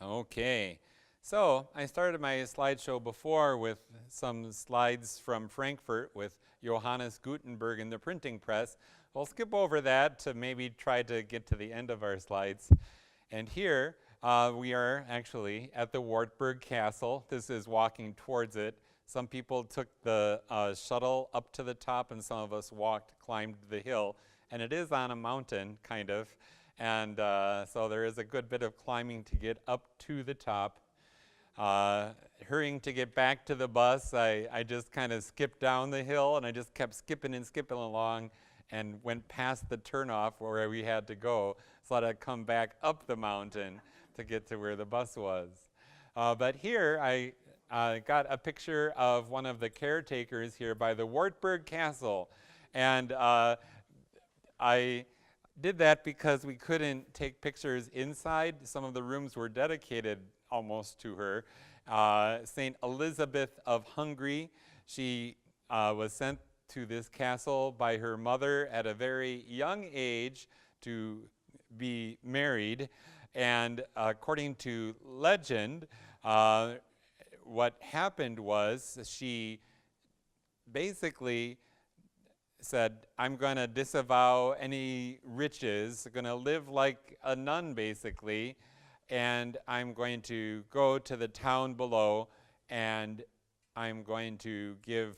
Okay, so I started my slideshow before with some slides from Frankfurt with Johannes Gutenberg and the printing press. We'll skip over that to maybe try to get to the end of our slides. And here we are actually at the Wartburg Castle. This is walking towards it. Some people took the shuttle up to the top, and some of us climbed the hill. And it is on a mountain, kind of. And so there is a good bit of climbing to get up to the top. Hurrying to get back to the bus, I just kind of skipped down the hill, and I just kept skipping and skipping along and went past the turnoff where we had to go so that I'd come back up the mountain to get to where the bus was. But here I got a picture of one of the caretakers here by the Wartburg Castle. And I did that because we couldn't take pictures inside. Some of the rooms were dedicated almost to her. St. Elizabeth of Hungary, she was sent to this castle by her mother at a very young age to be married. And according to legend, what happened was she basically said, I'm going to disavow any riches, going to live like a nun basically, and I'm going to go to the town below and I'm going to give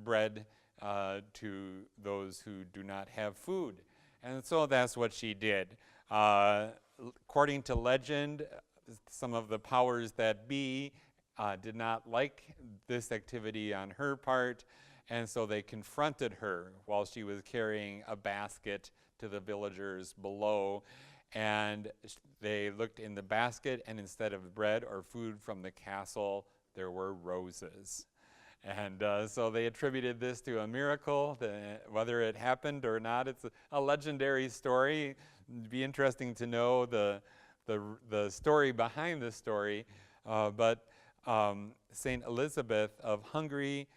bread to those who do not have food. And so that's what she did. According to legend, some of the powers that be did not like this activity on her part, and so they confronted her while she was carrying a basket to the villagers below. And they looked in the basket, and instead of bread or food from the castle, there were roses. And so they attributed this to a miracle. Whether it happened or not, it's a legendary story. It'd be interesting to know the story behind the story. But St. Elizabeth of Hungary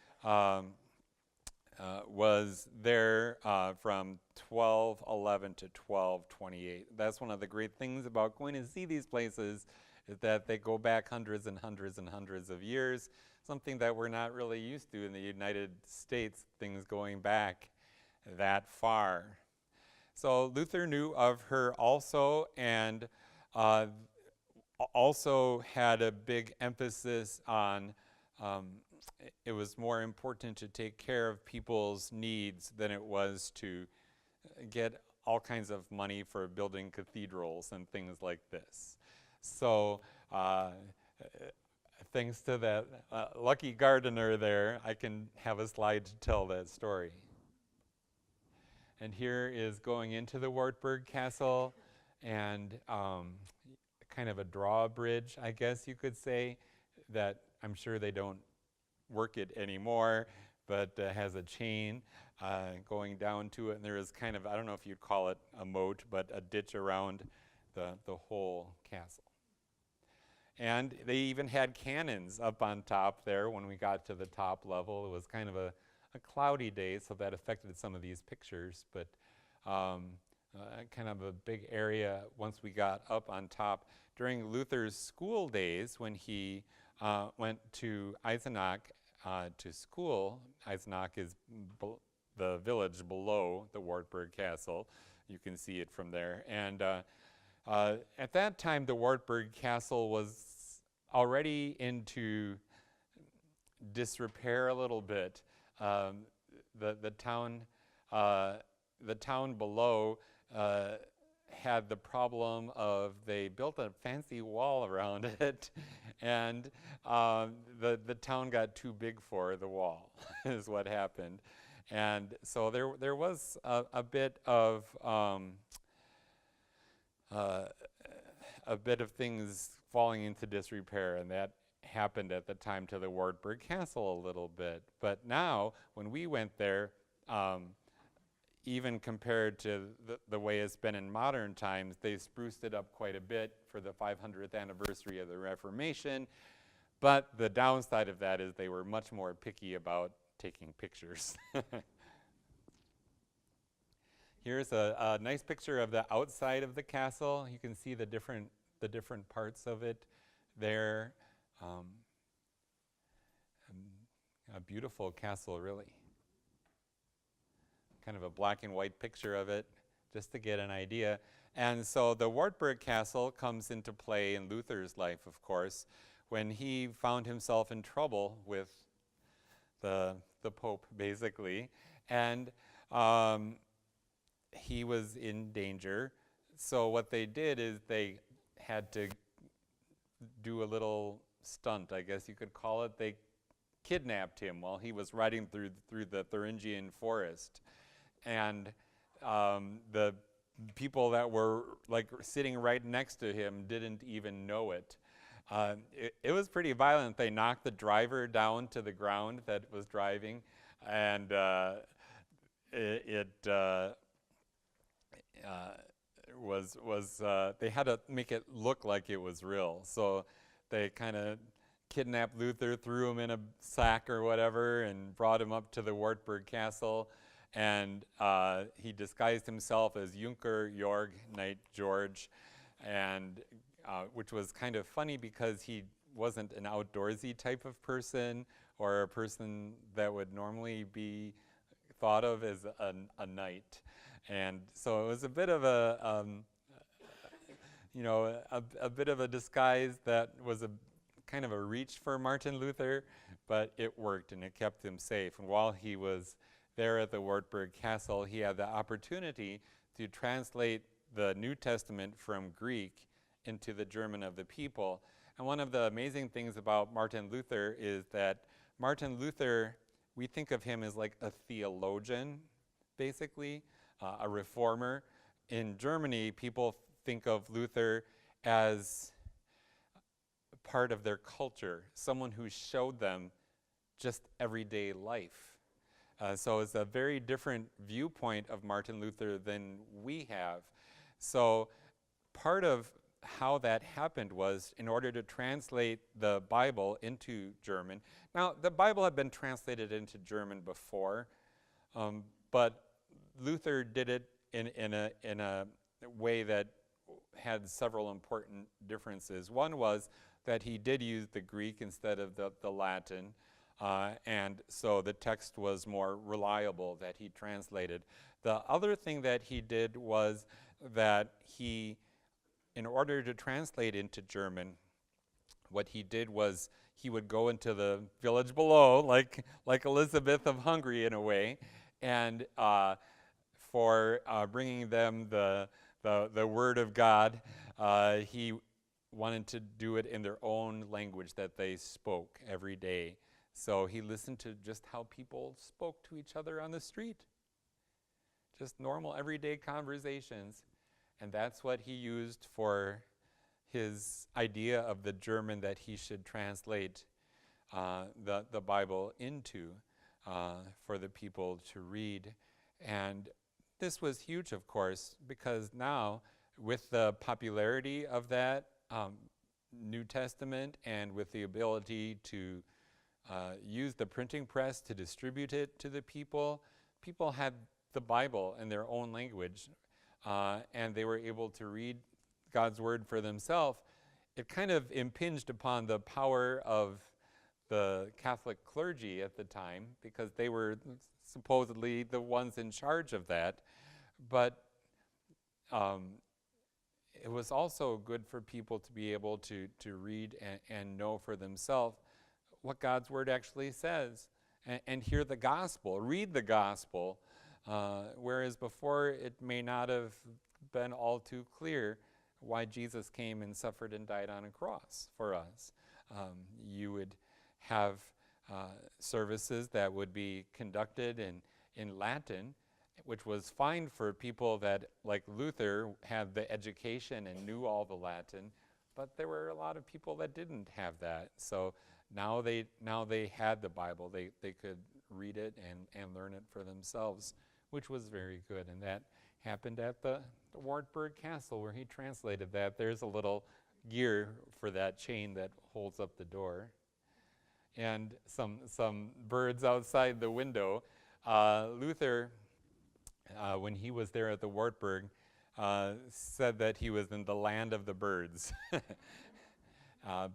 was there from 1211 to 1228. That's one of the great things about going to see these places, is that they go back hundreds and hundreds and hundreds of years, something that we're not really used to in the United States, things going back that far. So Luther knew of her also, and also had a big emphasis on it was more important to take care of people's needs than it was to get all kinds of money for building cathedrals and things like this. So thanks to that lucky gardener there, I can have a slide to tell that story. And here is going into the Wartburg Castle, and kind of a drawbridge, I guess you could say, that I'm sure they don't work it anymore, but has a chain going down to it, and there is kind of, I don't know if you'd call it a moat, but a ditch around the whole castle. And they even had cannons up on top there when we got to the top level. It was kind of a cloudy day, so that affected some of these pictures, but kind of a big area once we got up on top. During Luther's school days, when he went to Eisenach to school, Eisenach is the village below the Wartburg Castle. You can see it from there. And at that time, the Wartburg Castle was already into disrepair a little bit. The town below had the problem of they built a fancy wall around it, and the town got too big for the wall, is what happened. And so there was a bit of things falling into disrepair, and that happened at the time to the Wartburg Castle a little bit. But now, when we went there, even compared to the way it's been in modern times, they spruced it up quite a bit for the 500th anniversary of the Reformation. But the downside of that is they were much more picky about taking pictures. Here's a nice picture of the outside of the castle. You can see the different parts of it. there. Um, a beautiful castle, really. Kind of a black and white picture of it, just to get an idea. And so the Wartburg Castle comes into play in Luther's life, of course, when he found himself in trouble with the Pope, basically. And he was in danger. So what they did is they had to do a little stunt, I guess you could call it. They kidnapped him while he was riding through the Thuringian forest. And the people that were like sitting right next to him didn't even know it. It was pretty violent. They knocked the driver down to the ground that was driving, and they had to make it look like it was real. So they kind of kidnapped Luther, threw him in a sack or whatever, and brought him up to the Wartburg Castle. And he disguised himself as Junker Jorg, Knight George, and which was kind of funny because he wasn't an outdoorsy type of person or a person that would normally be thought of as a knight. And so it was a bit of a bit of a disguise that was a kind of a reach for Martin Luther, but it worked and it kept him safe. And while he was there at the Wartburg Castle, he had the opportunity to translate the New Testament from Greek into the German of the people. And one of the amazing things about Martin Luther is that Martin Luther, we think of him as like a theologian, basically, a reformer. In Germany, people think of Luther as part of their culture, someone who showed them just everyday life. So it's a very different viewpoint of Martin Luther than we have. So part of how that happened was in order to translate the Bible into German. Now, the Bible had been translated into German before, but Luther did it in a way that had several important differences. One was that he did use the Greek instead of the Latin. And so the text was more reliable that he translated. The other thing that he did was that he, in order to translate into German, what he did was he would go into the village below, like Elizabeth of Hungary in a way, and for bringing them the word of God, he wanted to do it in their own language that they spoke every day. So he listened to just how people spoke to each other on the street. Just normal, everyday conversations. And that's what he used for his idea of the German that he should translate the Bible into for the people to read. And this was huge, of course, because now, with the popularity of that New Testament and with the ability to use the printing press to distribute it to the people had the Bible in their own language, and they were able to read God's word for themselves. It kind of impinged upon the power of the Catholic clergy at the time because they were supposedly the ones in charge of that. But it was also good for people to be able to read and know for themselves what God's word actually says and hear the gospel, read the gospel, whereas before it may not have been all too clear why Jesus came and suffered and died on a cross for us. You would have services that would be conducted in Latin, which was fine for people that, like Luther, had the education and knew all the Latin, but there were a lot of people that didn't have that. So now they had the Bible. They could read it and learn it for themselves, which was very good. And that happened at the Wartburg Castle where he translated that. There's a little gear for that chain that holds up the door. And some birds outside the window. Luther, when he was there at the Wartburg, said that he was in the land of the birds.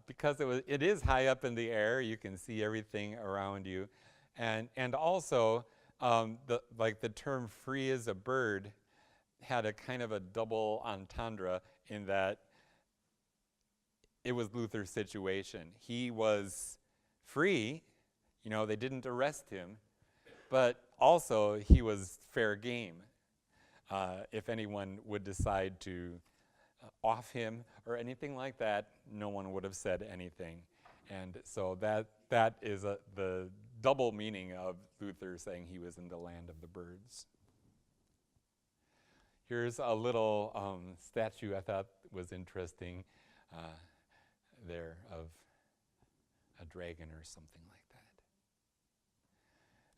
because it is high up in the air. You can see everything around you, and also the term "free as a bird" had a kind of a double entendre in that it was Luther's situation. He was free, they didn't arrest him, but also he was fair game. If anyone would decide to off him or anything like that, no one would have said anything. And so that is the double meaning of Luther saying he was in the land of the birds. Here's a little statue I thought was interesting there of a dragon or something like that.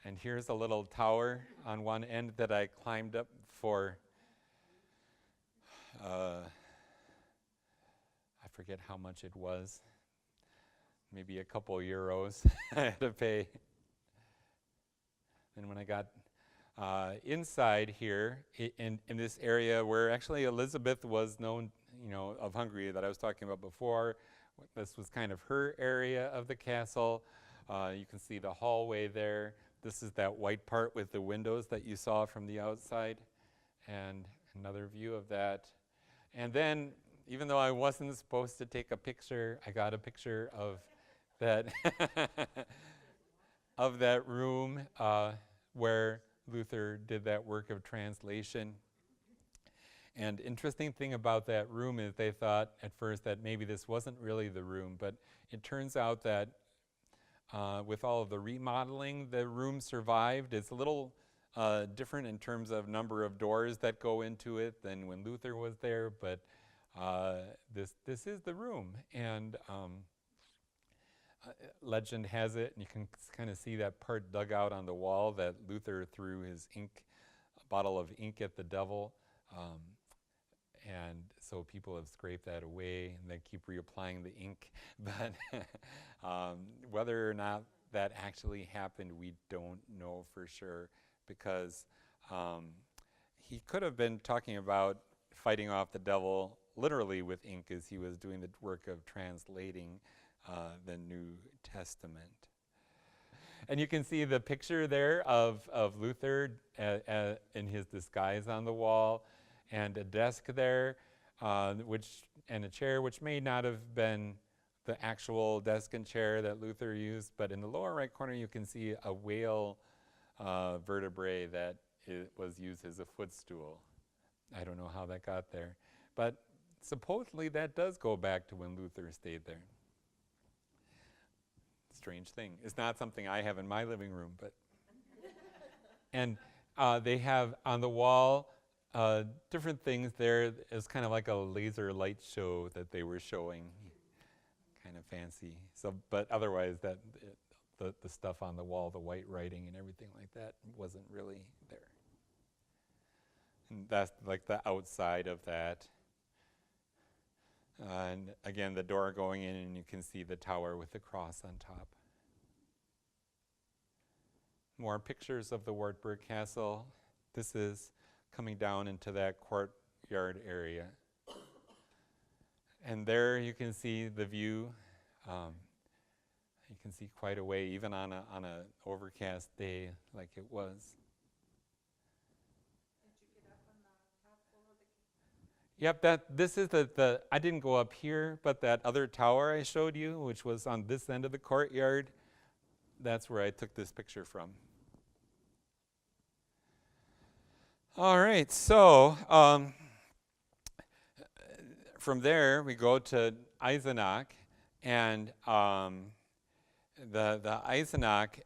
And here's a little tower on one end that I climbed up for, I forget how much it was, maybe a couple euros I had to pay. And when I got inside here in this area where actually Elizabeth was known, of Hungary that I was talking about before, this was kind of her area of the castle. You can see the hallway there. This is that white part with the windows that you saw from the outside, and another view of that. And then, even though I wasn't supposed to take a picture, I got a picture of that of that room where Luther did that work of translation. And interesting thing about that room is they thought at first that maybe this wasn't really the room, but it turns out that with all of the remodeling, the room survived. It's a little different in terms of number of doors that go into it than when Luther was there, but this is the room. And legend has it, and you can kind of see that part dug out on the wall that Luther threw his bottle of ink at the devil. And so people have scraped that away, and they keep reapplying the ink. But whether or not that actually happened, we don't know for sure, because he could have been talking about fighting off the devil literally with ink as he was doing the work of translating the New Testament. And you can see the picture there of Luther in his disguise on the wall, and a desk there, and a chair, which may not have been the actual desk and chair that Luther used, but in the lower right corner you can see a whale vertebrae that was used as a footstool. I don't know how that got there, but supposedly that does go back to when Luther stayed there. Strange thing. It's not something I have in my living room, but and they have on the wall different things there. It's kind of like a laser light show that they were showing, kind of fancy. So, but otherwise, the stuff on the wall, the white writing and everything like that, wasn't really there. And that's like the outside of that. And again, the door going in, and you can see the tower with the cross on top. More pictures of the Wartburg Castle. This is coming down into that courtyard area. And there you can see the view. You can see quite a way, even on a overcast day like it was. Did you get up on the top floor of the Yep, this is the I didn't go up here, but that other tower I showed you, which was on this end of the courtyard, that's where I took this picture from. All right, so from there we go to Eisenach, and the Eisenach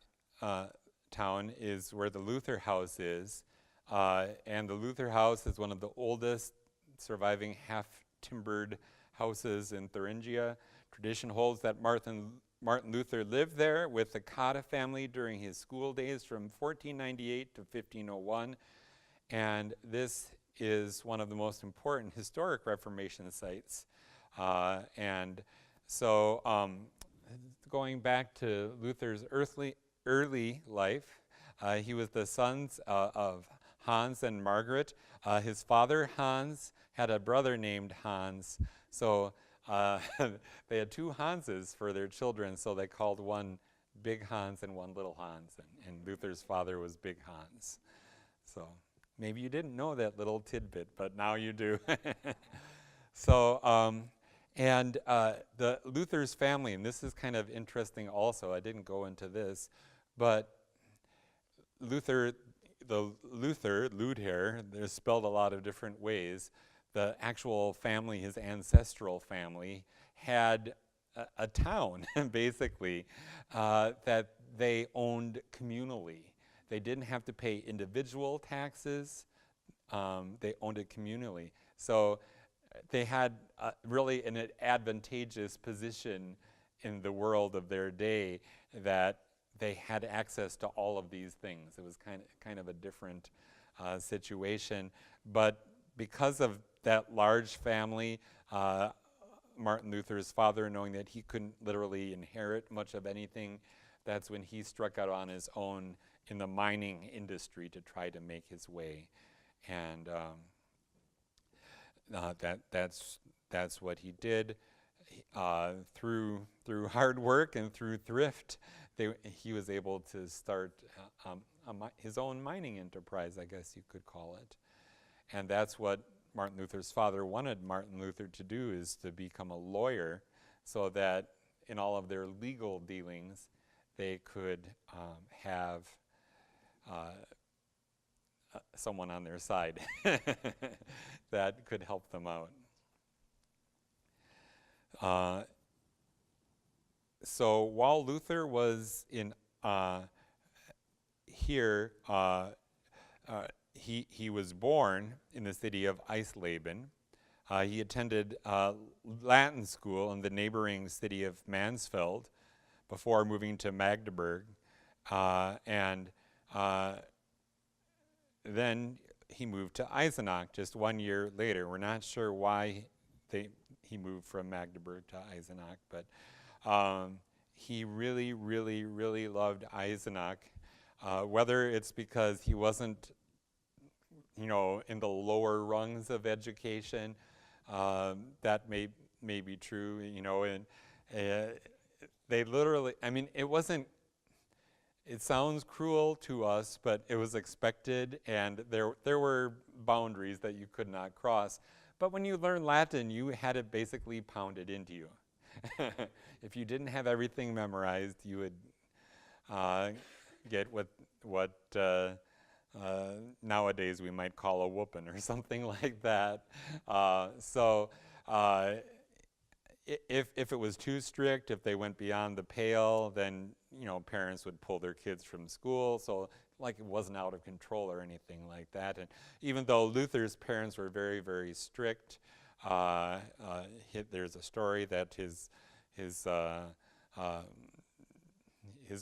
town is where the Luther house is, and the Luther house is one of the oldest surviving half-timbered houses in Thuringia. Tradition holds that Martin Luther lived there with the Cotta family during his school days from 1498 to 1501. And this is one of the most important historic Reformation sites. And so going back to Luther's early life, he was the son of Hans and Margaret. His father, Hans, had a brother named Hans. So uh, they had two Hanses for their children, so they called one Big Hans and one Little Hans, and Luther's father was Big Hans. So maybe you didn't know that little tidbit, but now you do. So, the Luther's family, and this is kind of interesting also, I didn't go into this, but Luther, Ludher, they're spelled a lot of different ways. The actual family, his ancestral family, had a town, basically, that they owned communally. They didn't have to pay individual taxes. They owned it communally. So they had really an advantageous position in the world of their day that they had access to all of these things. It was kind of a different situation. But because of that large family, Martin Luther's father, knowing that he couldn't literally inherit much of anything, that's when he struck out on his own in the mining industry to try to make his way. And that's what he did. Through hard work and through thrift, he was able to start his own mining enterprise, I guess you could call it. And that's what Martin Luther's father wanted Martin Luther to do, is to become a lawyer, so that in all of their legal dealings, they could have someone on their side that could help them out. So while Luther was in here, he was born in the city of Eisleben. He attended Latin school in the neighboring city of Mansfeld before moving to Magdeburg, and then he moved to Eisenach just 1 year later. We're not sure why he moved from Magdeburg to Eisenach, but he really, really, really loved Eisenach. Whether it's because he wasn't, in the lower rungs of education, that may be true, and they literally, it sounds cruel to us, but it was expected, and there were boundaries that you could not cross. But when you learn Latin, you had it basically pounded into you. If you didn't have everything memorized, you would get what nowadays we might call a whooping or something like that. If it was too strict, if they went beyond the pale, then parents would pull their kids from school. So it wasn't out of control or anything like that. And even though Luther's parents were very, very strict, there's a story that his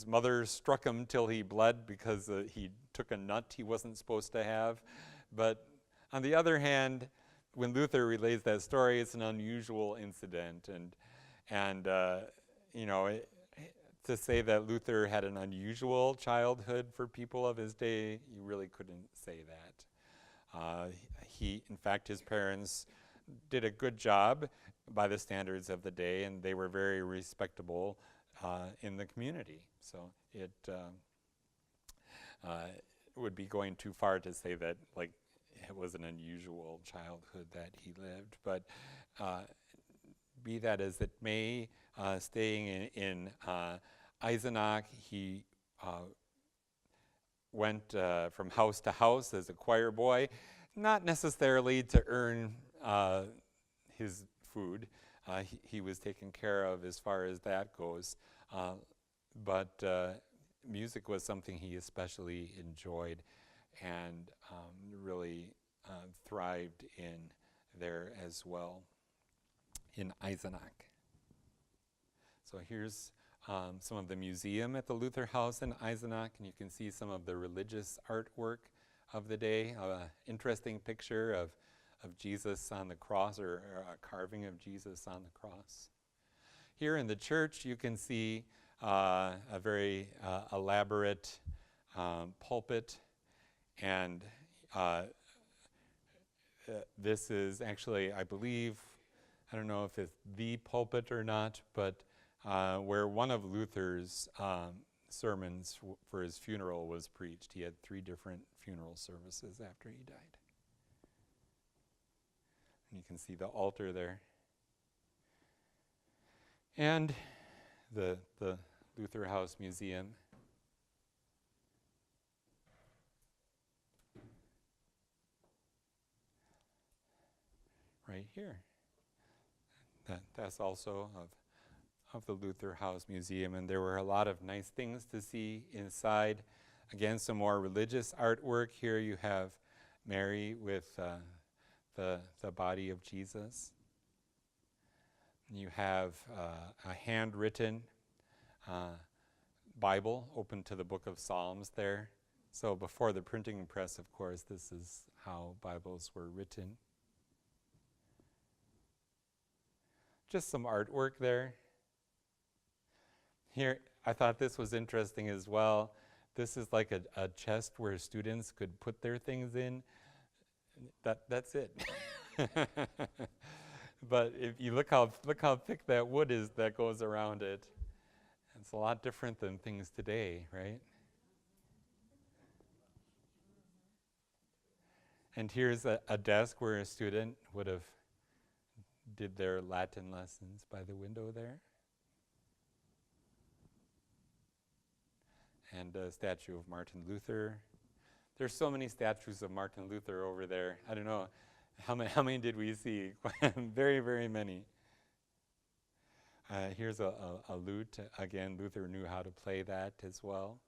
mother struck him till he bled because he took a nut he wasn't supposed to have. But on the other hand, when Luther relays that story, it's an unusual incident, and to say that Luther had an unusual childhood for people of his day, you really couldn't say that. In fact, his parents did a good job by the standards of the day, and they were very respectable in the community. So it would be going too far to say that it was an unusual childhood that he lived. But be that as it may, staying in Eisenach, he went from house to house as a choir boy, not necessarily to earn his food. He was taken care of as far as that goes. But music was something he especially enjoyed and really thrived in there as well, in Eisenach. So here's some of the museum at the Luther House in Eisenach, and you can see some of the religious artwork of the day. Interesting picture of Jesus on the cross, or a carving of Jesus on the cross. Here in the church, you can see a very elaborate pulpit, and this is actually, I believe, I don't know if it's the pulpit or not, but where one of Luther's sermons for his funeral was preached. He had 3 different funeral services after he died. And you can see the altar there. And the Luther House Museum. Right here. That's also of the Luther House Museum, and there were a lot of nice things to see inside. Again, some more religious artwork. Here you have Mary with the body of Jesus. You have a handwritten Bible open to the book of Psalms there. So before the printing press, of course, this is how Bibles were written. Just some artwork there. Here, I thought this was interesting as well. This is like a chest where students could put their things in. That's it. But if you look how thick that wood is that goes around it, it's a lot different than things today, right? And here's a desk where a student would have did their Latin lessons by the window there. And a statue of Martin Luther. There's so many statues of Martin Luther over there. I don't know, how many did we see? Very, very many. Here's a lute. Again, Luther knew how to play that as well.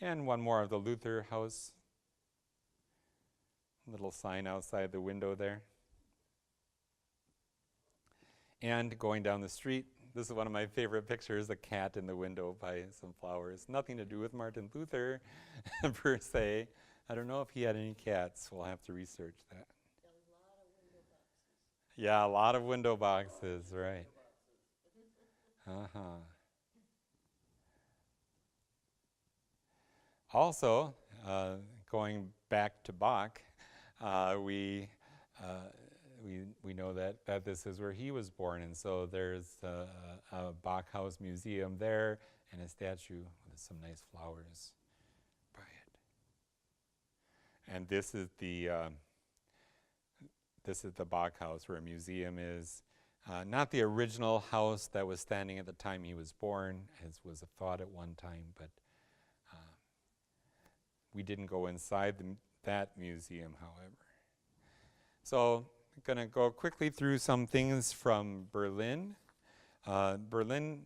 And one more of the Luther House. Little sign outside the window there. And going down the street, this is one of my favorite pictures, a cat in the window by some flowers. Nothing to do with Martin Luther per se. I don't know if he had any cats. We'll have to research that. Yeah, a lot of window boxes, right. Also, going back to Bach, we know that this is where he was born, and so there's a Bach House Museum there and a statue with some nice flowers by it. And this is the Bach House where a museum is. Not the original house that was standing at the time he was born, as was a thought at one time, but we didn't go inside that museum, however. So I'm going to go quickly through some things from Berlin. Berlin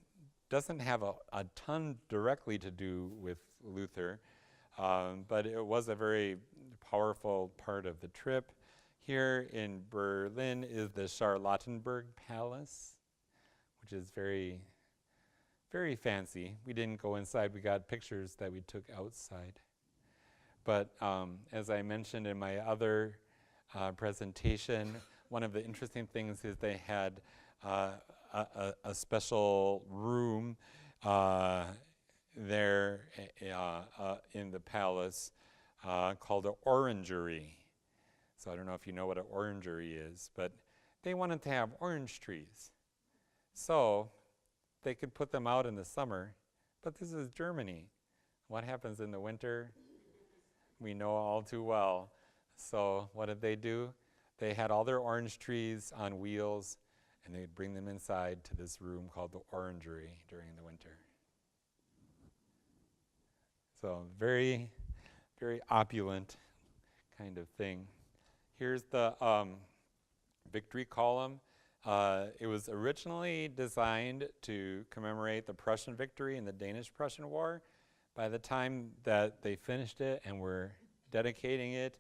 doesn't have a ton directly to do with Luther, but it was a very powerful part of the trip. Here in Berlin is the Charlottenburg Palace, which is very, very fancy. We didn't go inside. We got pictures that we took outside. But as I mentioned in my other presentation, one of the interesting things is they had a special room there in the palace called an orangery. So I don't know if you know what an orangery is, but they wanted to have orange trees. So they could put them out in the summer, but this is Germany. What happens in the winter? We know all too well. So what did they do? They had all their orange trees on wheels, and they'd bring them inside to this room called the orangery during the winter. So very, very opulent kind of thing. Here's the victory column. It was originally designed to commemorate the Prussian victory in the Danish-Prussian War. By the time that they finished it and were dedicating it,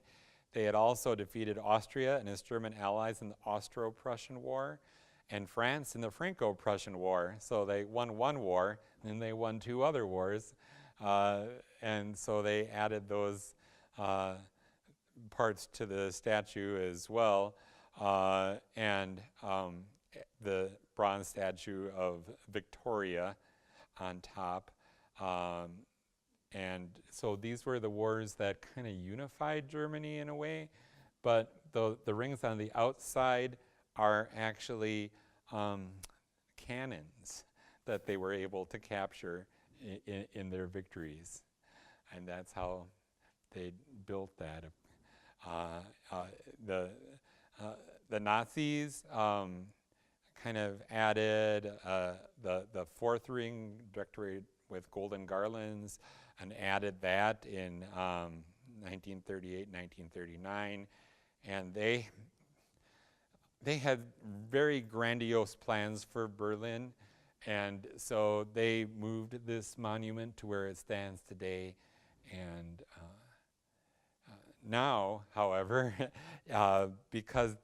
they had also defeated Austria and its German allies in the Austro-Prussian War and France in the Franco-Prussian War. So they won one war, and then they won 2 other wars. And so they added those parts to the statue as well. And the bronze statue of Victoria on top. And so these were the wars that kind of unified Germany in a way, but the rings on the outside are actually cannons that they were able to capture in their victories. And that's how they built that. The Nazis kind of added the fourth ring decorated with golden garlands and added that in 1938, 1939. And they had very grandiose plans for Berlin. And so they moved this monument to where it stands today. And now, however, because,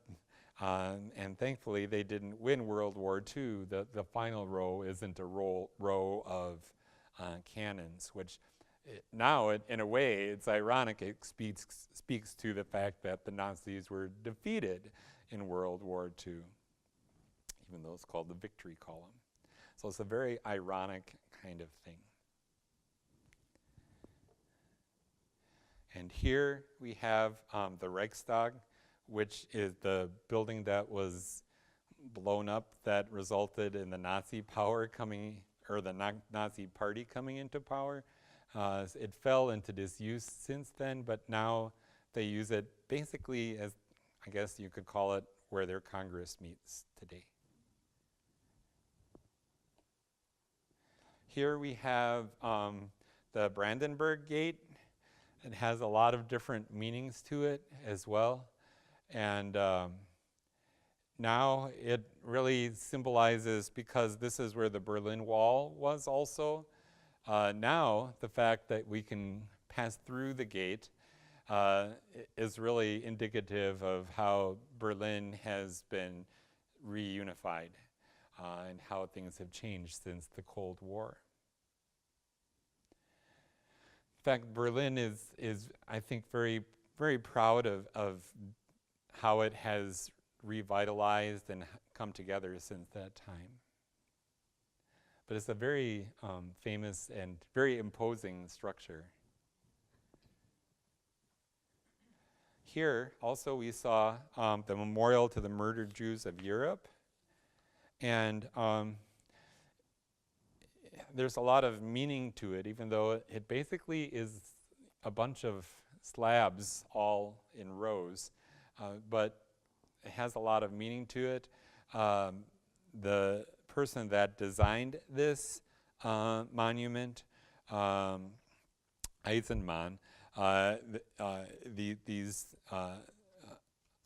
and thankfully they didn't win World War II, the final row isn't a row of cannons, which now, in a way, it's ironic. It speaks to the fact that the Nazis were defeated in World War II, even though it's called the victory column. So it's a very ironic kind of thing. And here we have the Reichstag, which is the building that was blown up that resulted in the Nazi power coming, or the Nazi party coming into power. It fell into disuse since then, but now they use it basically as, I guess you could call it, where their Congress meets today. Here we have the Brandenburg Gate. It has a lot of different meanings to it as well. And now it really symbolizes, because this is where the Berlin Wall was also, now the fact that we can pass through the gate is really indicative of how Berlin has been reunified and how things have changed since the Cold War. In fact, Berlin is I think, very, very proud of how it has revitalized and come together since that time. But it's a very famous and very imposing structure. Here, also, we saw the memorial to the murdered Jews of Europe. And there's a lot of meaning to it, even though it basically is a bunch of slabs all in rows. But it has a lot of meaning to it. The person that designed this monument, Eisenman, these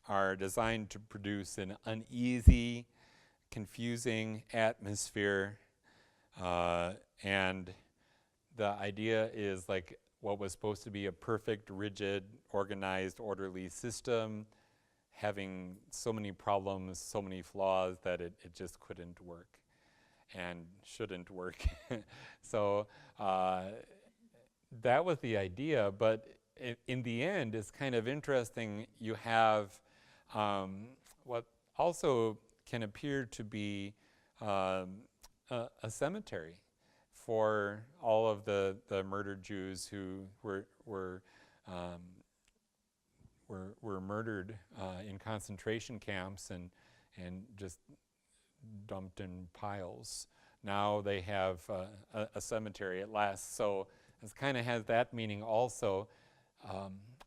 are designed to produce an uneasy, confusing atmosphere, and the idea is like what was supposed to be a perfect, rigid, organized, orderly system, having so many problems, so many flaws that it just couldn't work and shouldn't work. So that was the idea, but in the end, it's kind of interesting. You have what also can appear to be a cemetery for all of the murdered Jews who were murdered in concentration camps and just dumped in piles. Now they have a cemetery at last, so it kind of has that meaning also.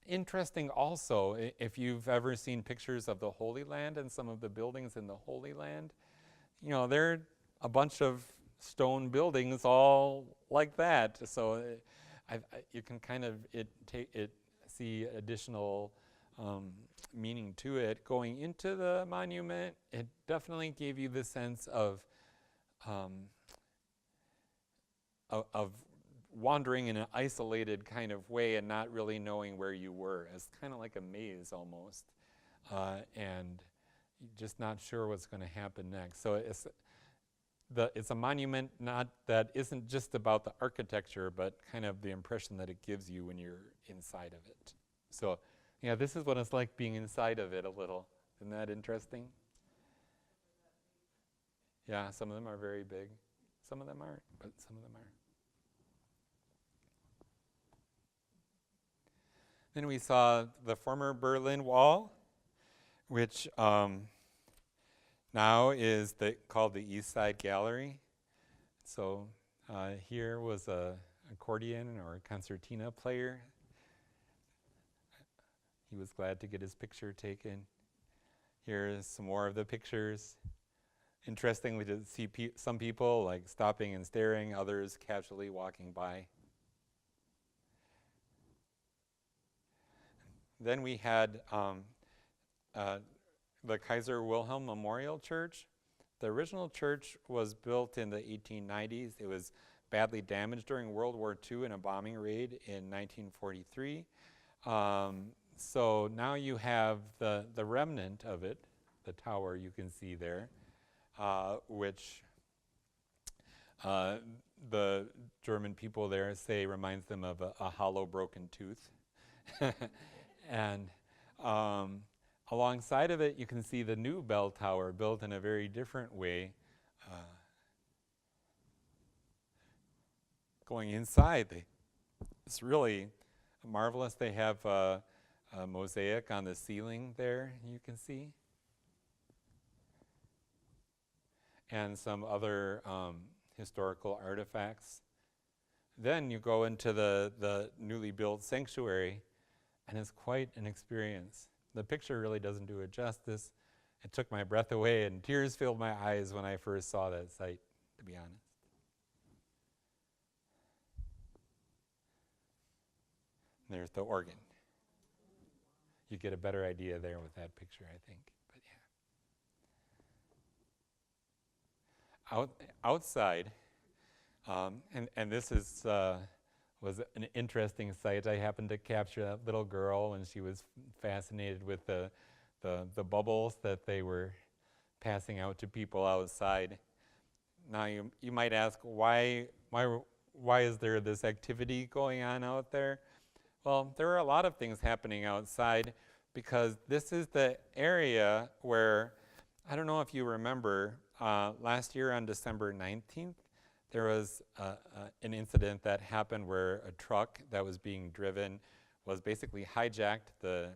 Interesting also, if you've ever seen pictures of the Holy Land and some of the buildings in the Holy Land, you know, they're a bunch of stone buildings all like that. So you can kind of see additional meaning to it. Going into the monument, it definitely gave you the sense of wandering in an isolated kind of way and not really knowing where you were. It's kind of like a maze almost, and just not sure what's going to happen next. So it's a monument that isn't just about the architecture, but kind of the impression that it gives you when you're inside of it. So yeah, this is what it's like being inside of it a little. Isn't that interesting? Yeah, some of them are very big. Some of them aren't, but some of them are. Then we saw the former Berlin Wall, which now is called the East Side Gallery. So here was a accordion or a concertina player. He was glad to get his picture taken. Here's some more of the pictures. Interestingly, to see some people like stopping and staring, others casually walking by. Then we had the Kaiser Wilhelm Memorial Church. The original church was built in the 1890s. It was badly damaged during World War II in a bombing raid in 1943. So now you have the remnant of it, the tower you can see there, which the German people there say reminds them of a hollow broken tooth. And alongside of it, you can see the new bell tower built in a very different way. Going inside, it's really marvelous. They have a mosaic on the ceiling there, you can see. And some other historical artifacts. Then you go into the newly built sanctuary, and it's quite an experience. The picture really doesn't do it justice. It took my breath away, and tears filled my eyes when I first saw that site, to be honest. There's the organ. You get a better idea there with that picture, I think. But yeah. Outside, and this is was an interesting sight. I happened to capture that little girl when she was fascinated with the bubbles that they were passing out to people outside. Now you might ask, why is there this activity going on out there? Well, there are a lot of things happening outside because this is the area where, I don't know if you remember, last year on December 19th, there was an incident that happened where a truck that was being driven was basically hijacked. The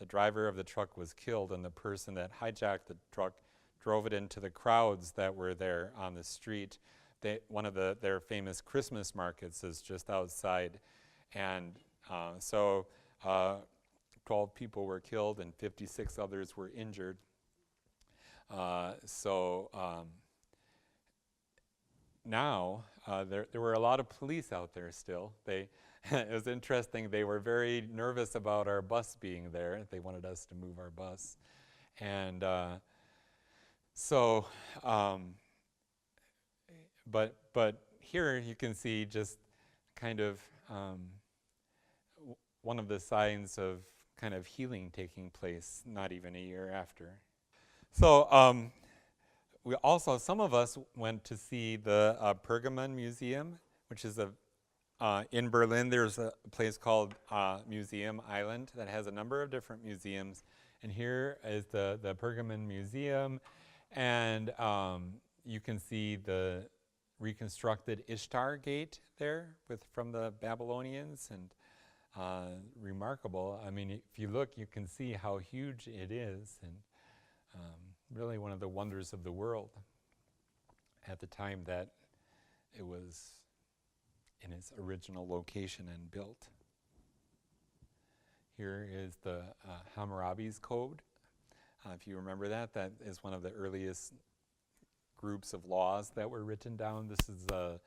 driver of the truck was killed, and the person that hijacked the truck drove it into the crowds that were there on the street. One of their famous Christmas markets is just outside, and so 12 people were killed and 56 others were injured. Now, there were a lot of police out there still. It was interesting, they were very nervous about our bus being there. They wanted us to move our bus. And but here you can see just kind of one of the signs of kind of healing taking place not even a year after. So we also, some of us went to see the Pergamon Museum, which is in Berlin. There's a place called Museum Island that has a number of different museums. And here is the Pergamon Museum. And you can see the reconstructed Ishtar Gate there from the Babylonians. And remarkable. I mean, if you look, you can see how huge it is. And really one of the wonders of the world at the time that it was in its original location and built. Here is the Hammurabi's Code. If you remember that is one of the earliest groups of laws that were written down. This is a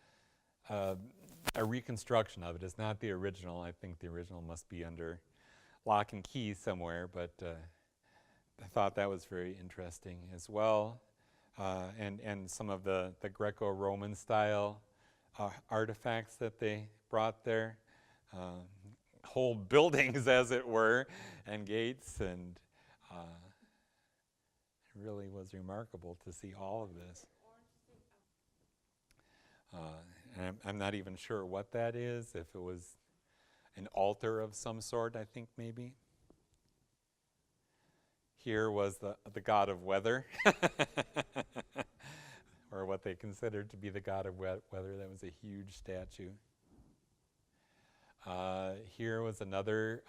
reconstruction of it. It's not the original. I think the original must be under lock and key somewhere, but I thought that was very interesting as well. And some of the Greco-Roman style artifacts that they brought there. Whole buildings, as it were, and gates, and it really was remarkable to see all of this. And I'm not even sure what that is, if it was an altar of some sort, I think maybe. Here was the god of weather, or what they considered to be the god of weather. That was a huge statue. Here was another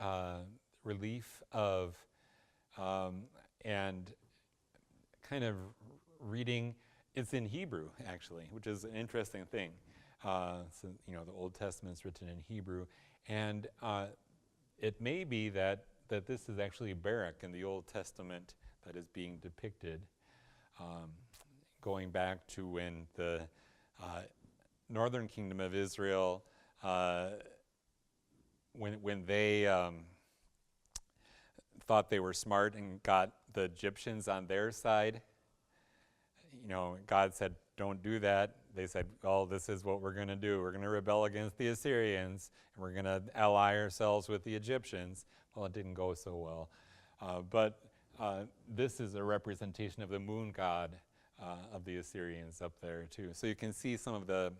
relief of and kind of reading. It's in Hebrew, actually, which is an interesting thing. So, the Old Testament's written in Hebrew, and it may be that this is actually Barak in the Old Testament that is being depicted, going back to when the northern kingdom of Israel, when they thought they were smart and got the Egyptians on their side. God said, don't do that. They said, well, this is what we're going to do. We're going to rebel against the Assyrians, and we're going to ally ourselves with the Egyptians. Well, it didn't go so well. But this is a representation of the moon god of the Assyrians up there, too. So you can see some of the,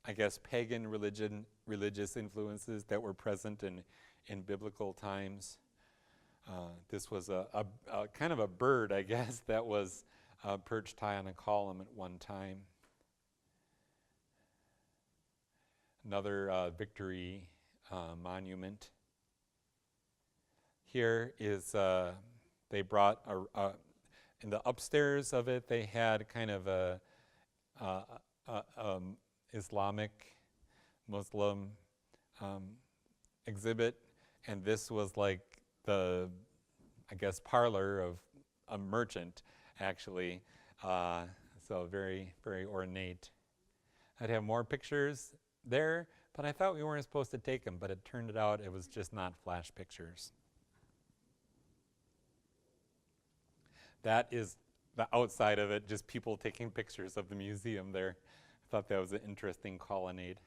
I guess, pagan religious influences that were present in biblical times. This was a kind of a bird, I guess, that was perched high on a column at one time. Another victory monument. Here is, they brought, in the upstairs of it, they had kind of a Islamic, Muslim exhibit, and this was like the, I guess, parlor of a merchant, actually. So very, very ornate. I'd have more pictures there, but I thought we weren't supposed to take them, but it turned out it was just not flash pictures. That is the outside of it, just people taking pictures of the museum there. I thought that was an interesting colonnade.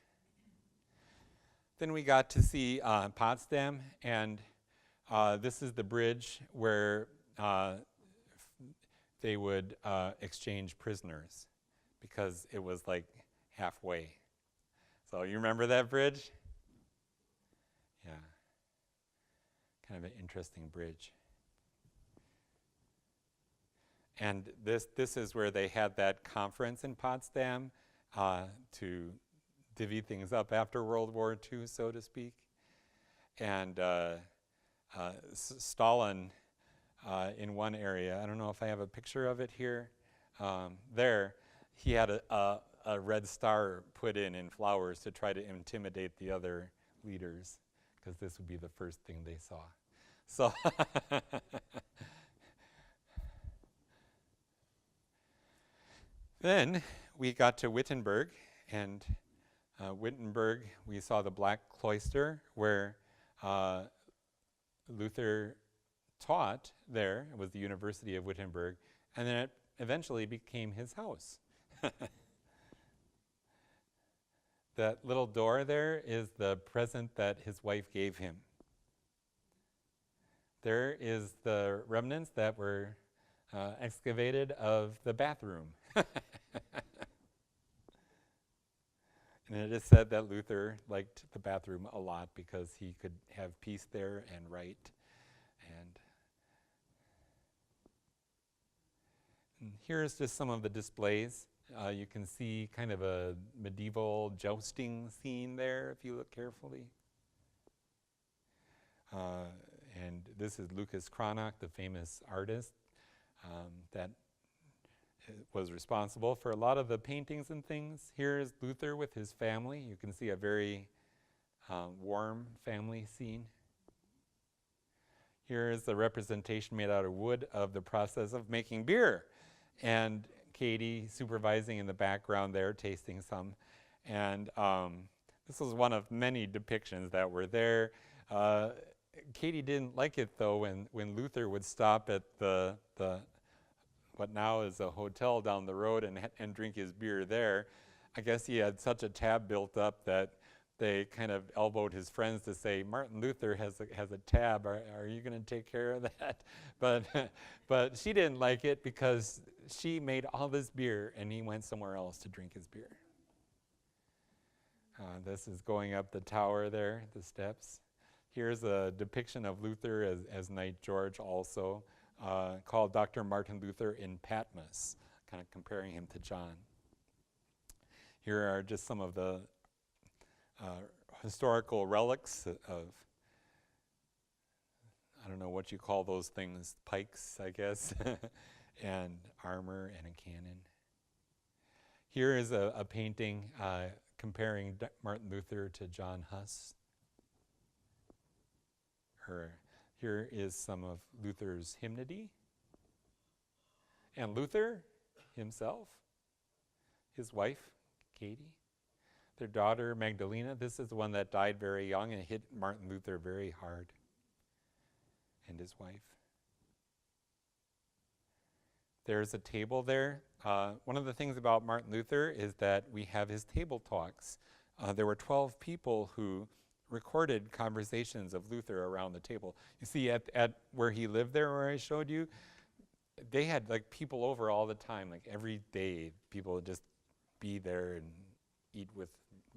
Then we got to see Potsdam, and this is the bridge where they would exchange prisoners, because it was like halfway. So you remember that bridge? Yeah. Kind of an interesting bridge. And this is where they had that conference in Potsdam to divvy things up after World War II, so to speak. And Stalin, in one area, I don't know if I have a picture of it here, there, he had a red star put in flowers to try to intimidate the other leaders, because this would be the first thing they saw. So then we got to Wittenberg, and Wittenberg, we saw the Black Cloister, where Luther taught there. It was the University of Wittenberg, and then it eventually became his house. That little door there is the present that his wife gave him. There is the remnants that were excavated of the bathroom. And it is said that Luther liked the bathroom a lot because he could have peace there and write. And here's just some of the displays. You can see kind of a medieval jousting scene there if you look carefully. And this is Lucas Cranach, the famous artist that was responsible for a lot of the paintings and things. Here is Luther with his family. You can see a very warm family scene. Here is the representation made out of wood of the process of making beer. And Katie supervising in the background there, tasting some. And this was one of many depictions that were there. Katie didn't like it, though, when Luther would stop at the what now is a hotel down the road and drink his beer there. I guess he had such a tab built up that they kind of elbowed his friends to say, Martin Luther has a tab. Are you going to take care of that? But she didn't like it because she made all this beer and he went somewhere else to drink his beer. This is going up the tower there, the steps. Here's a depiction of Luther as Knight George also, called Dr. Martin Luther in Patmos, kind of comparing him to John. Here are just some of the historical relics of, I don't know what you call those things, pikes, I guess, and armor and a cannon. Here is a painting comparing Martin Luther to John Huss. Here is some of Luther's hymnody. And Luther himself, his wife, Katie, their daughter, Magdalena. This is the one that died very young and hit Martin Luther very hard, and his wife. There's a table there. One of the things about Martin Luther is that we have his table talks. There were 12 people who recorded conversations of Luther around the table. You see at where he lived there, where I showed you, they had like people over all the time, like every day people would just be there and eat with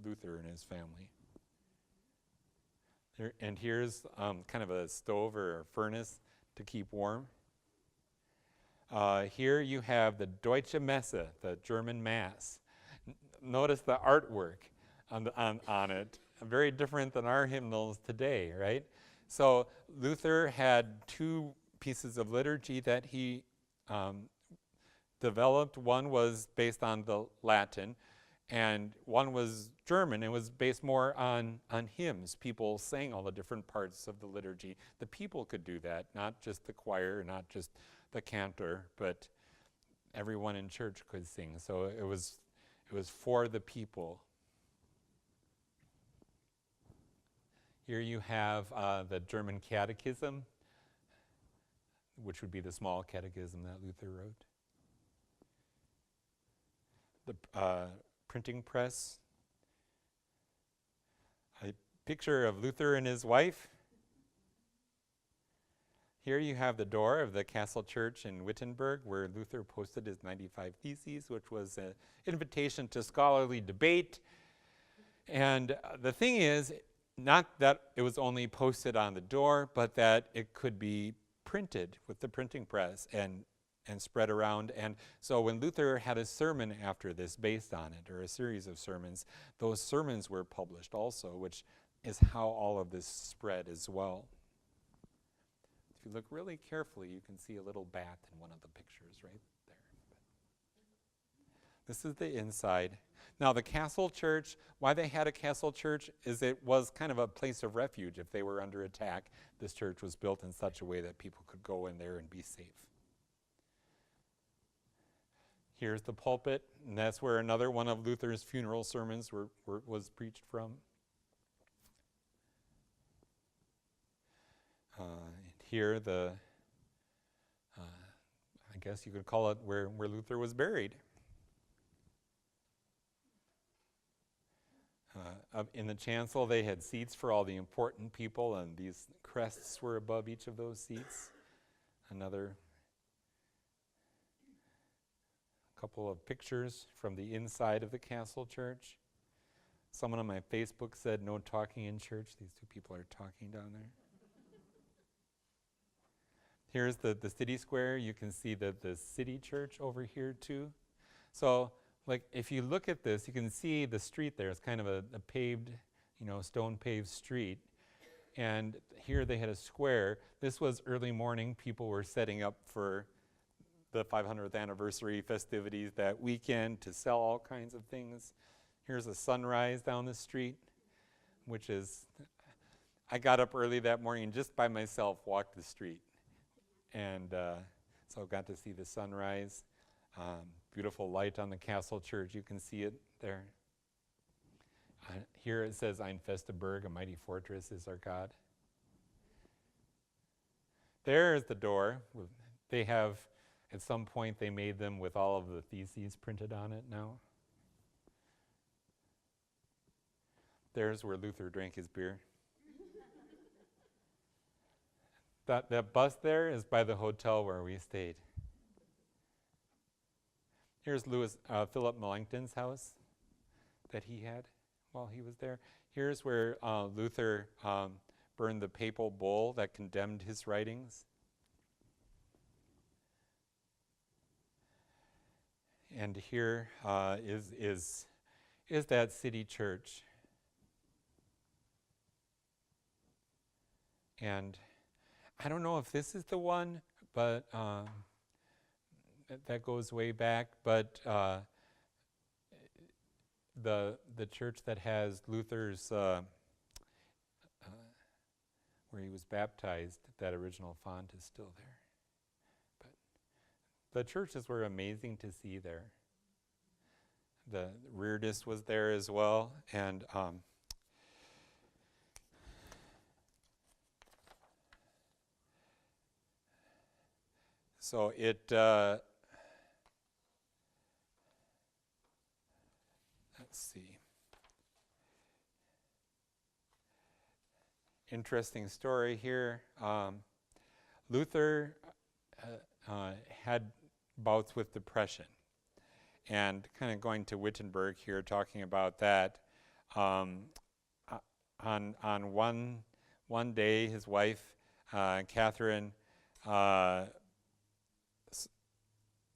Luther and his family. And here's kind of a stove or a furnace to keep warm. Here you have the Deutsche Messe, the German Mass. Notice the artwork on it. Very different than our hymnals today, right? So Luther had two pieces of liturgy that he developed. One was based on the Latin, and one was German. It was based more on hymns. People sang all the different parts of the liturgy. The people could do that, not just the choir, not just the cantor, but everyone in church could sing. So it was for the people. Here you have the German Catechism, which would be the small catechism that Luther wrote. The printing press. A picture of Luther and his wife. Here you have the door of the Castle Church in Wittenberg, where Luther posted his 95 Theses, which was an invitation to scholarly debate. And the thing is, not that it was only posted on the door, but that it could be printed with the printing press and spread around. And so when Luther had a sermon after this based on it, or a series of sermons, those sermons were published also, which is how all of this spread as well. If you look really carefully, you can see a little bat in one of the pictures right there. This is the inside. Now the Castle Church, why they had a Castle Church is it was kind of a place of refuge if they were under attack. This church was built in such a way that people could go in there and be safe. Here's the pulpit, and that's where another one of Luther's funeral sermons was preached from. Here I guess you could call it where Luther was buried. Up in the chancel, they had seats for all the important people, and these crests were above each of those seats. Another couple of pictures from the inside of the Castle Church. Someone on my Facebook said, "No talking in church." These two people are talking down there. Here's the city square. You can see the city church over here too. So like if you look at this, you can see the street there. It's kind of a paved, stone paved street. And here they had a square. This was early morning. People were setting up for the 500th anniversary festivities that weekend to sell all kinds of things. Here's a sunrise down the street, which is, I got up early that morning and just by myself walked the street. And so got to see the sunrise. Beautiful light on the Castle Church. You can see it there. Here it says, Ein feste Burg, a mighty fortress is our God. There's the door. They have, at some point, they made them with all of the theses printed on it now. There's where Luther drank his beer. That bus there is by the hotel where we stayed. Here's Philip Melanchthon's house that he had while he was there. Here's where Luther burned the papal bull that condemned his writings. And here is that city church. And I don't know if this is the one, but that goes way back. But the church that has Luther's where he was baptized, that original font is still there. But the churches were amazing to see there. The Reardis was there as well, and so it let's see. Interesting story here. Luther had bouts with depression, and kind of going to Wittenberg here, talking about that. On one day, his wife Catherine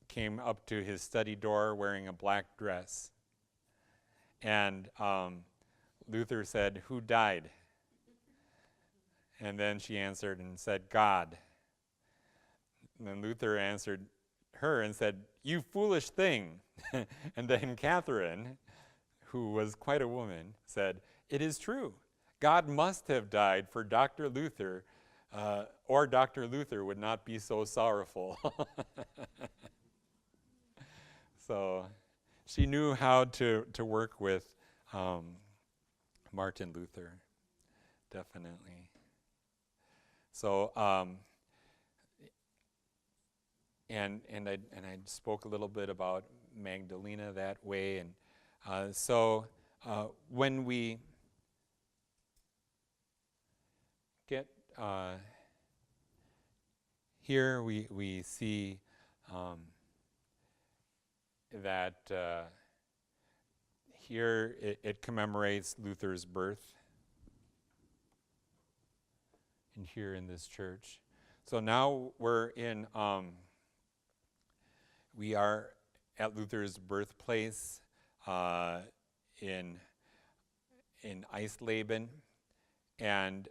came up to his study door wearing a black dress, and Luther said, "Who died?" And then she answered and said, "God." And then Luther answered her and said, "You foolish thing." And then Catherine, who was quite a woman, said, "It is true. God must have died for Dr. Luther, or Dr. Luther would not be so sorrowful." So she knew how to work with Martin Luther, definitely. So, and I spoke a little bit about Magdalena that way, and so when we get here, we see that here it commemorates Luther's birth. And here in this church. So now we are at Luther's birthplace in Eisleben, and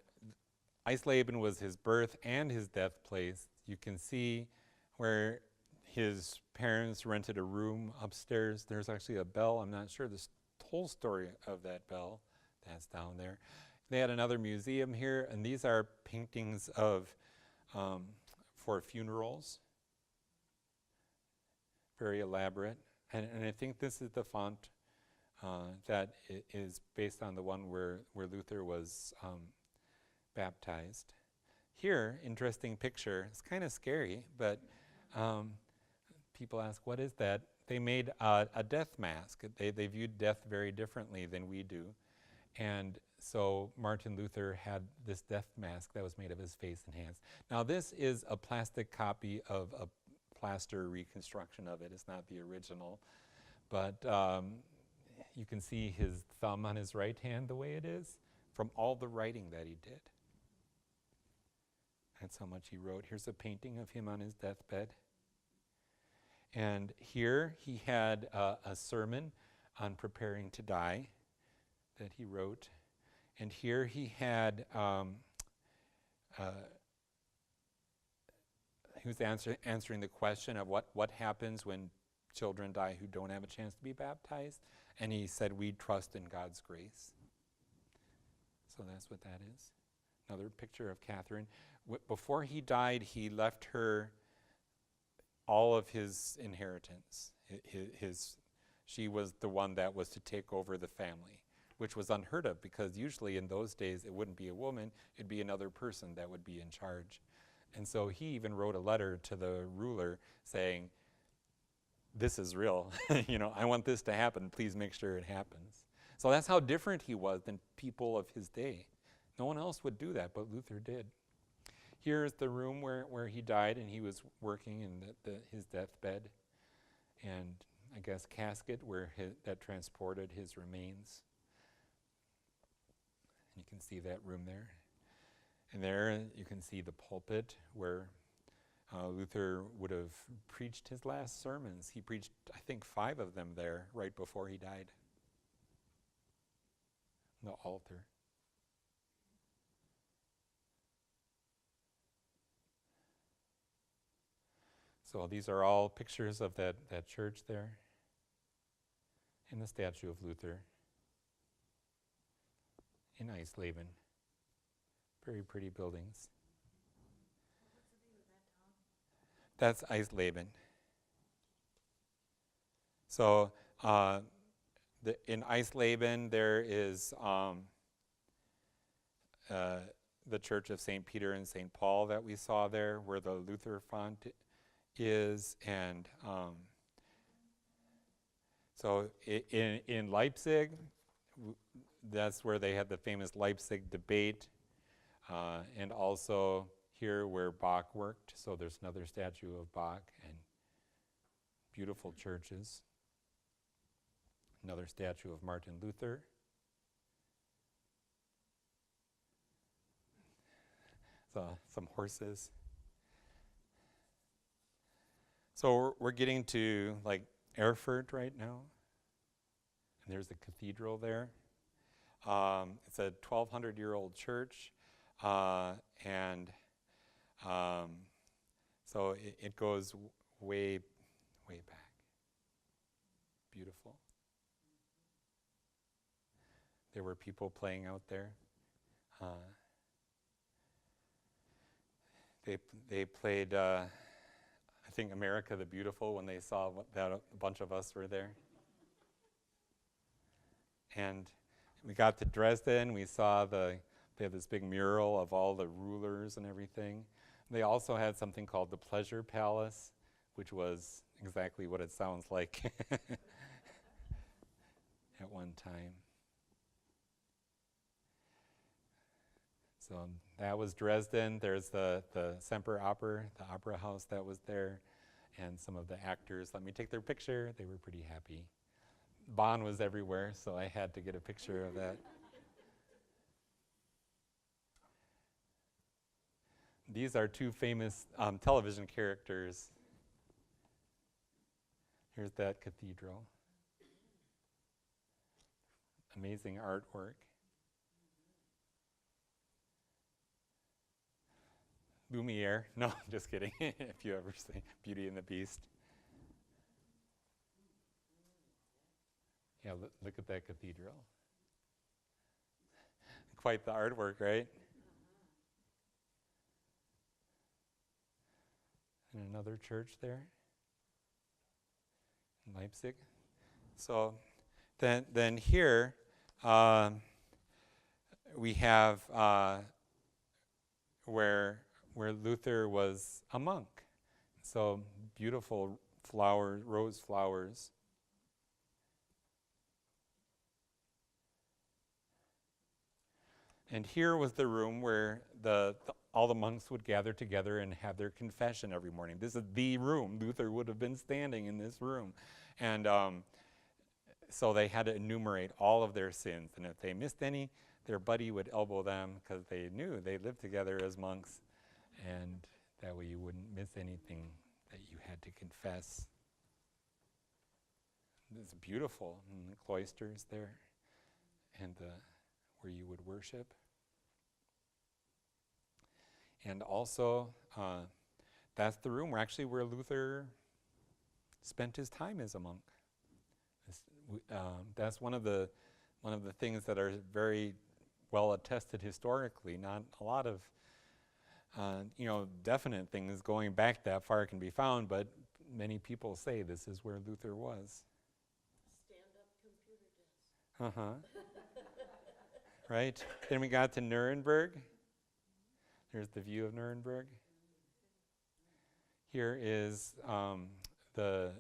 Eisleben was his birth and his death place. You can see where his parents rented a room upstairs. There's actually a bell. I'm not sure the whole story of that bell. That's down there. They had another museum here, and these are paintings of for funerals. Very elaborate. And I think this is the font that is based on the one where Luther was baptized. Here, interesting picture. It's kind of scary, but people ask, what is that? They made a death mask. They viewed death very differently than we do. And so Martin Luther had this death mask that was made of his face and hands. Now this is a plastic copy of a plaster reconstruction of it. It's not the original. But you can see his thumb on his right hand the way it is from all the writing that he did. That's how much he wrote. Here's a painting of him on his deathbed. And here he had a sermon on preparing to die that he wrote. And here he had, he was answering the question of what happens when children die who don't have a chance to be baptized. And he said, we trust in God's grace. So that's what that is. Another picture of Catherine. Before he died, he left her all of his inheritance. She was the one that was to take over the family, which was unheard of because usually in those days it wouldn't be a woman, it'd be another person that would be in charge. And so he even wrote a letter to the ruler saying, this is real, I want this to happen, please make sure it happens. So that's how different he was than people of his day. No one else would do that, but Luther did. Here's the room where he died, and he was working in his deathbed, and I guess casket where that transported his remains. You can see that room there. And there you can see the pulpit where Luther would have preached his last sermons. He preached, I think, 5 of them there right before he died. The altar. So these are all pictures of that church there and the statue of Luther in Eisleben. Very pretty buildings. That's Eisleben. So in Eisleben there is the Church of St. Peter and St. Paul that we saw there, where the Luther font is, and so in Leipzig, that's where they had the famous Leipzig debate, and also here where Bach worked. So there's another statue of Bach and beautiful churches. Another statue of Martin Luther. So some horses. So we're getting to like Erfurt right now. And there's the cathedral there. It's a 1,200-year-old church. And so it goes way, way back. Beautiful. There were people playing out there. They played, I think, America the Beautiful when they saw that a bunch of us were there. And we got to Dresden. We saw they had this big mural of all the rulers and everything. They also had something called the Pleasure Palace, which was exactly what it sounds like at one time. So that was Dresden. There's the Semper Opera, the opera house that was there, and some of the actors let me take their picture. They were pretty happy. Bonn was everywhere, so I had to get a picture of that. These are two famous television characters. Here's that cathedral. Amazing artwork. Lumiere. No, just kidding. If you ever see Beauty and the Beast. Yeah, look at that cathedral. Quite the artwork, right? And another church there in Leipzig. So then here we have where Luther was a monk. So beautiful flowers, rose flowers. And here was the room where all the monks would gather together and have their confession every morning. This is the room. Luther would have been standing in this room. And so they had to enumerate all of their sins. And if they missed any, their buddy would elbow them because they knew they lived together as monks. And that way you wouldn't miss anything that you had to confess. It's beautiful. And the cloisters there and where you would worship. And also, that's the room where Luther spent his time as a monk. That's one of the things that are very well attested historically. Not a lot of definite things going back that far can be found, but many people say this is where Luther was. Stand-up computer desk. Right? Then we got to Nuremberg. There's the view of Nuremberg. Here is the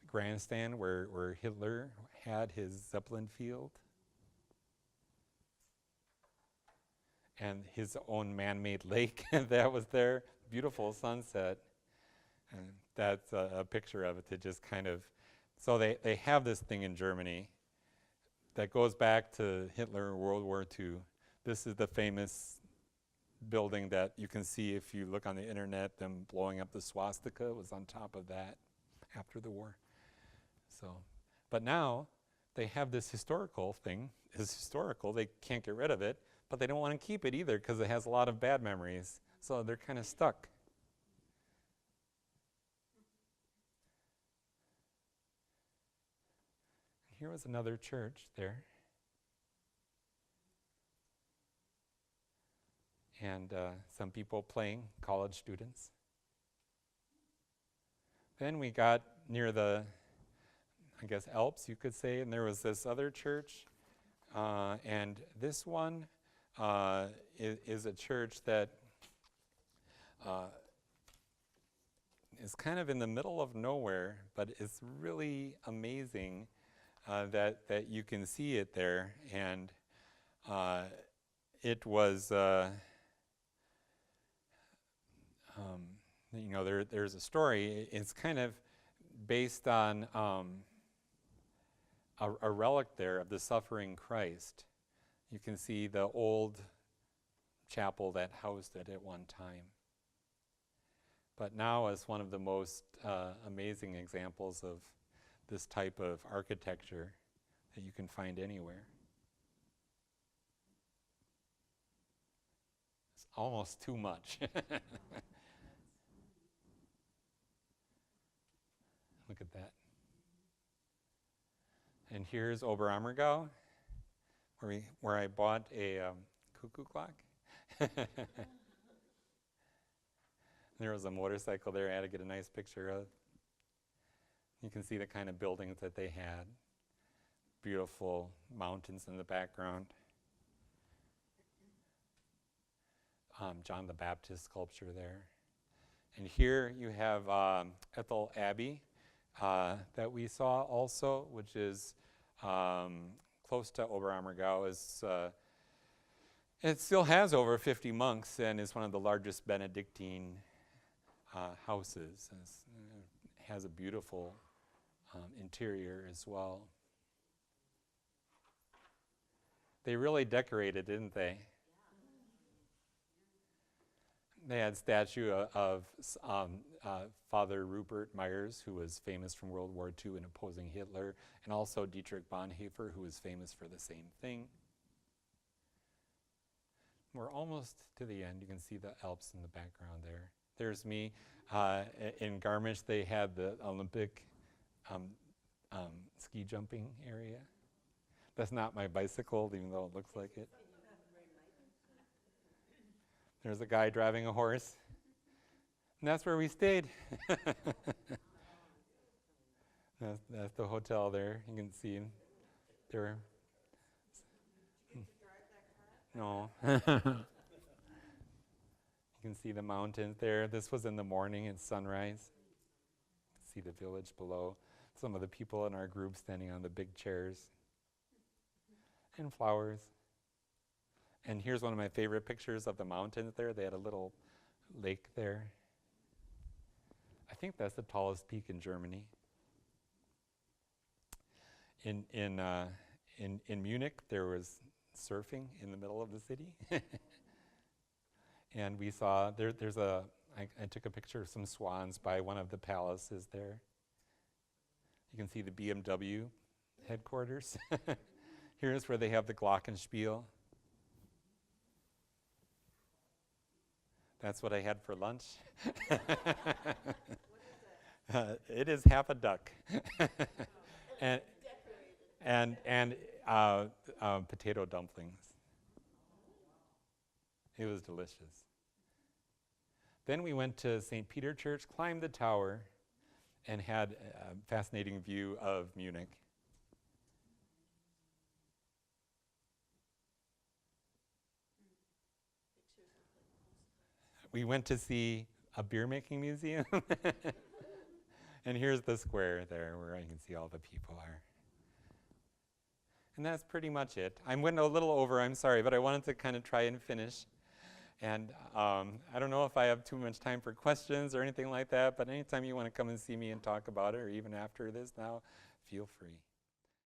grandstand where Hitler had his Zeppelin field. And his own man-made lake that was there. Beautiful sunset. And that's a picture of it to just kind of... So they have this thing in Germany that goes back to Hitler in World War II. This is the famous building that you can see if you look on the internet. Them blowing up the swastika was on top of that after the war. So, but now they have this historical thing. It's historical. They can't get rid of it, but they don't want to keep it either because it has a lot of bad memories. So they're kind of stuck. Here was another church there. And some people playing, college students. Then we got near the, I guess, Alps, you could say, and there was this other church. And this one is a church that is kind of in the middle of nowhere, but it's really amazing that you can see it there. And it was, there's a story. It's kind of based on a relic there of the suffering Christ. You can see the old chapel that housed it at one time. But now it's one of the most amazing examples of this type of architecture that you can find anywhere. It's almost too much. Look at that. And here's Oberammergau, where I bought a cuckoo clock. There was a motorcycle there I had to get a nice picture of. You can see the kind of buildings that they had. Beautiful mountains in the background. John the Baptist sculpture there. And here you have Ethel Abbey that we saw also, which is close to Oberammergau. It still has over 50 monks and is one of the largest Benedictine houses. It has a beautiful interior as well. They really decorated, didn't they? They had a statue of Father Rupert Myers, who was famous from World War II in opposing Hitler, and also Dietrich Bonhoeffer, who was famous for the same thing. We're almost to the end. You can see the Alps in the background there. There's me. In Garmisch, they had the Olympic ski jumping area. That's not my bicycle, even though it looks like it. There's a guy driving a horse. And that's where we stayed. That's the hotel there. You can see there. No. You can see the mountains there. This was in the morning at sunrise. See the village below. Some of the people in our group standing on the big chairs. And flowers. And here's one of my favorite pictures of the mountains there. They had a little lake there. I think that's the tallest peak in Germany. In Munich, there was surfing in the middle of the city. And we saw, I took a picture of some swans by one of the palaces there. You can see the BMW headquarters. Here's where they have the Glockenspiel. That's what I had for lunch. It is half a duck. and potato dumplings. It was delicious. Then we went to St. Peter Church, climbed the tower, and had a fascinating view of Munich. We went to see a beer making museum. And here's the square there where I can see all the people are. And that's pretty much it. I went a little over, I'm sorry, but I wanted to kind of try and finish. And I don't know if I have too much time for questions or anything like that, but anytime you want to come and see me and talk about it, or even after this now, feel free.